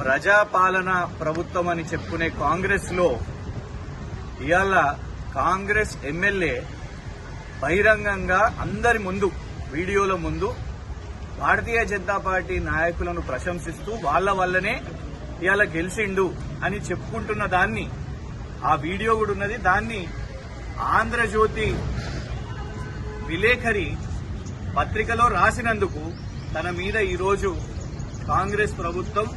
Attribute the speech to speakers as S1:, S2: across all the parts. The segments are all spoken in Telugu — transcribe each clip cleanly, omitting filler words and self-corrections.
S1: ప్రజాపాలన ప్రభుత్వం అని చెప్పుకునే కాంగ్రెస్ లో ఇవాళ కాంగ్రెస్ ఎమ్మెల్యే బహిరంగంగా అందరి ముందు వీడియోల ముందు భారతీయ జనతా పార్టీ నాయకులను ప్రశంసిస్తూ వాళ్ళ వల్లనే ఇవాళ గెలిచిండు అని చెప్పుకుంటున్న దాన్ని, ఆ వీడియో కూడా ఉన్నది, దాన్ని ఆంధ్రజ్యోతి విలేకరి పత్రికలో రాసినందుకు తన మీద ఈరోజు కాంగ్రెస్ ప్రభుత్వం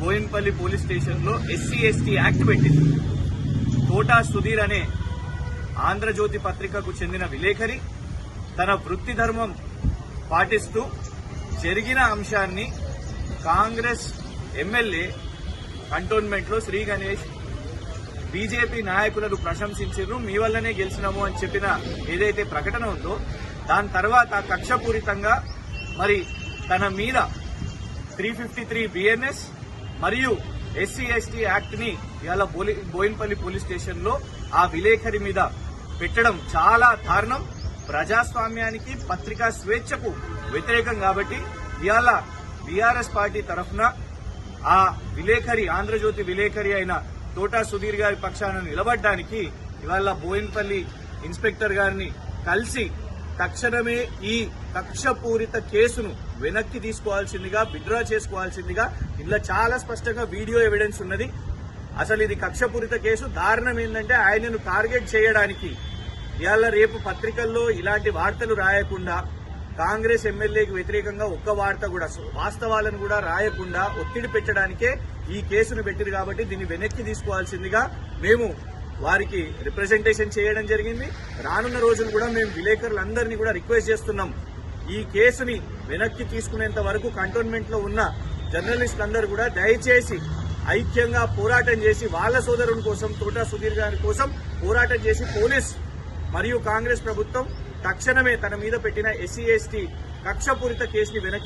S1: బోయిన్పల్లి పోలీస్ స్టేషన్లో SC/ST యాక్ట్ పెట్టింది. తోటా సుధీర్ అనే ఆంధ్రజ్యోతి పత్రికకు చెందిన విలేకరి తన వృత్తి ధర్మం పాటిస్తూ జరిగిన అంశాన్ని కాంగ్రెస్ ఎమ్మెల్యే కంటోన్మెంట్ లో శ్రీ గణేష్ బీజేపీ నాయకులను ప్రశంసించారు, మీ వల్లనే గెలిచినాము అని చెప్పిన ఏదైతే ప్రకటన ఉందో దాని తర్వాత కక్షపూరితంగా మరి తన మీద 353 BNS మరియు SC/ST యాక్ట్ ని ఇవాళ బోయిన్పల్లి పోలీస్ స్టేషన్ లో ఆ విలేకరి మీద పెట్టడం చాలా దారుణం. ప్రజాస్వామ్యానికి పత్రికా స్వేచ్ఛకు వ్యతిరేకం. కాబట్టి ఇవాళ బీఆర్ఎస్ పార్టీ తరఫున ఆ విలేకరి, ఆంధ్రజ్యోతి విలేకరి అయిన తోటా సుధీర్ గారి పక్షాన నిలబడడానికి ఇవాళ బోయిన్పల్లి ఇన్స్పెక్టర్ గారిని కలిసి తక్షణమే ఈ కక్షపూరిత కేసును వెనక్కి తీసుకోవాల్సిందిగా, విత్డ్రా చేసుకోవాల్సిందిగా, ఇలా చాలా స్పష్టంగా వీడియో ఎవిడెన్స్ ఉన్నది. అసలు ఇది కక్షపూరిత కేసు. దారుణం ఏంటంటే ఆయనను టార్గెట్ చేయడానికి ఇవాళ రేపు పత్రికల్లో ఇలాంటి వార్తలు రాయకుండా, కాంగ్రెస్ ఎమ్మెల్యేకి వ్యతిరేకంగా ఒక్క వార్త కూడా, వాస్తవాలను కూడా రాయకుండా ఒత్తిడి పెట్టడానికే ఈ కేసును పెట్టింది. కాబట్టి దీన్ని వెనక్కి తీసుకోవాల్సిందిగా మేము వారికి రిప్రజెంటేషన్ చేయడం జరిగింది. రానున్న రోజులు కూడా మేము విలేకరులందరినీ కూడా రిక్వెస్ట్ చేస్తున్నాం, ఈ కేసుని వెనక్కి తీసుకునేంత వరకు కంటోన్మెంట్ లో ఉన్న జర్నలిస్టులందరూ కూడా దయచేసి ఐక్యంగా పోరాటం చేసి వాళ్ళ సోదరుని కోసం, తోటా సుధీర్ గారి కోసం పోరాటం చేసి పోలీస్ మరియు కాంగ్రెస్ ప్రభుత్వం తక్షణమే తన మీద పెట్టిన SC/ST కక్షపూరిత కేసుని వెనక్కి